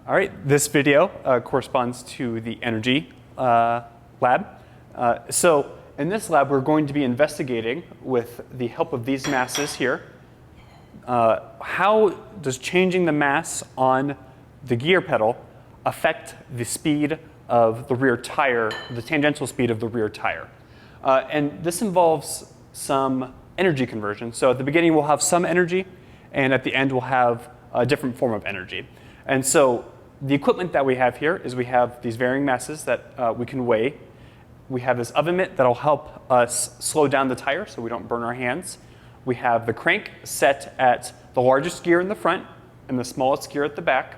All right, this video corresponds to the energy lab. So in this lab, we're going to be investigating, with the help of these masses here, how does changing the mass on the gear pedal affect the speed of the rear tire, the tangential speed of the rear tire. And this involves some energy conversion. So at the beginning, we'll have some energy, and at the end, we'll have a different form of energy. And so the equipment that we have here is we have these varying masses that we can weigh. We have this oven mitt that'll help us slow down the tire so we don't burn our hands. We have the crank set at the largest gear in the front and the smallest gear at the back.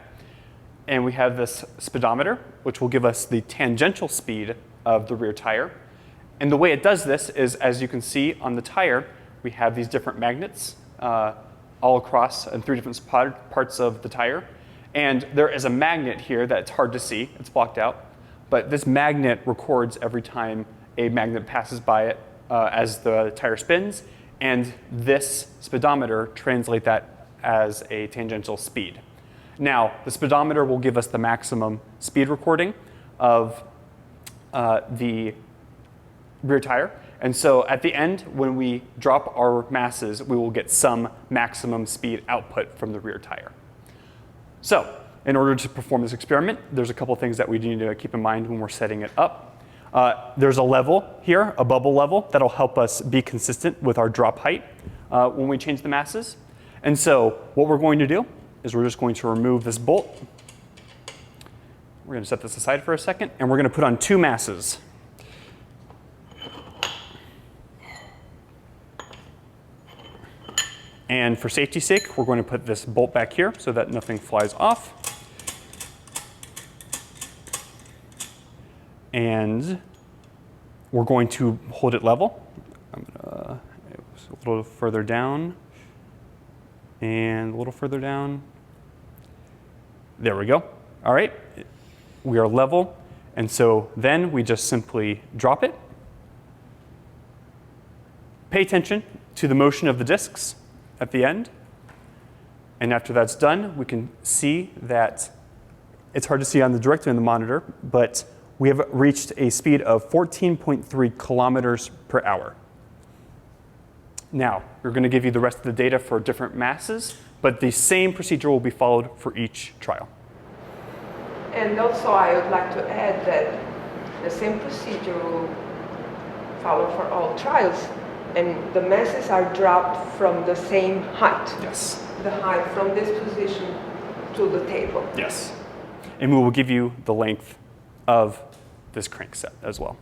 And we have this speedometer, which will give us the tangential speed of the rear tire. And the way it does this is, as you can see on the tire, we have these different magnets all across in three different parts of the tire. And there is a magnet here that's hard to see. It's blocked out. But this magnet records every time a magnet passes by it as the tire spins. And this speedometer translates that as a tangential speed. Now, the speedometer will give us the maximum speed recording of the rear tire. And so at the end, when we drop our masses, we will get some maximum speed output from the rear tire. So in order to perform this experiment, there's a couple things that we need to keep in mind when we're setting it up. There's a level here, a bubble level, that'll help us be consistent with our drop height when we change the masses. And so what we're going to do is we're just going to remove this bolt. We're going to set this aside for a second, and we're going to put on two masses. And for safety's sake, we're going to put this bolt back here so that nothing flies off. And we're going to hold it level. A little further down. And a little further down. There we go. All right. We are level. And so then we just simply drop it. Pay attention to the motion of the discs at the end. And after that's done, we can see that it's hard to see directly on the monitor, but we have reached a speed of 14.3 kilometers per hour. Now, we're going to give you the rest of the data for different masses, but the same procedure will be followed for each trial. And also, I would like to add that the same procedure will follow for all trials. And the masses are dropped from the same height. Yes. The height from this position to the table. Yes. And we will give you the length of this crank set as well.